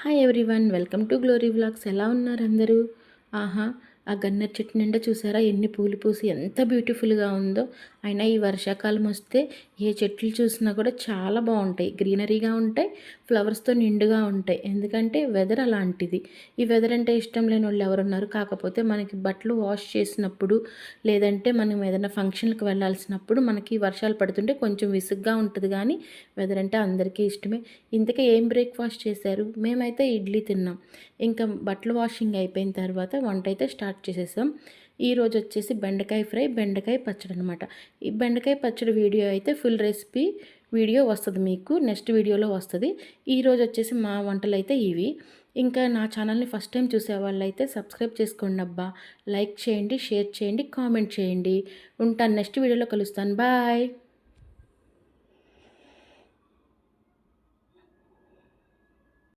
Hi everyone, welcome to glory vlogs. ఎలా ఉన్నారు అందరూ? ఆహా! ఆ గన్నేరు చెట్టు నిండా చూసారా ఎన్ని పూలు పూసి ఎంత బ్యూటిఫుల్‌గా ఉందో. అయినా ఈ వర్షాకాలం వస్తే ఏ చెట్లు చూసినా కూడా చాలా బావుంటాయి. గ్రీనరీగా ఉంటాయి. ఫ్లవర్స్‌తో నిండుగా ఉంటాయి. ఎందుకంటే వెదర్ అలాంటిది. ఈ వెదర్ అంటే ఇష్టం లేనోళ్ళు ఎవరున్నారు? కాకపోతే మనకి బట్టలు వాష్ చేసినప్పుడు, లేదంటే మనం ఏదైనా ఫంక్షన్‌కి వెళ్ళాల్సినప్పుడు మనకి వర్షాలు పడుతుంటే కొంచెం విసుగ్గా ఉంటది గానీ, వెదర్ అంటే అందరికీ ఇష్టమే. ఇంతకీ ఏం బ్రేక్‌ఫాస్ట్ చేశారు? మేమైతే ఇడ్లీ తిన్నాం. ఇంకా బట్టలు వాషింగ్ అయిపోయిన తర్వాత వంటైతే స్టార్ట్ చేసేసాం. ఈరోజు వచ్చేసి బెండకాయ ఫ్రై, బెండకాయ పచ్చడి అనమాట. ఈ బెండకాయ పచ్చడి వీడియో అయితే ఫుల్ రెసిపీ వీడియో వస్తది మీకు. నెక్స్ట్ వీడియోలో వస్తది. ఈరోజు వచ్చేసి మా వంటలైతే ఇవి. ఇంకా నా ఛానల్‌ని ఫస్ట్ టైం చూసేవాళ్ళైతే సబ్స్క్రైబ్ చేసుకోండబ్బా! లైక్ చేయండి, షేర్ చేయండి, కామెంట్ చేయండి. ఉంటాను. నెక్స్ట్ వీడియోలో కలుస్తాను. బాయ్.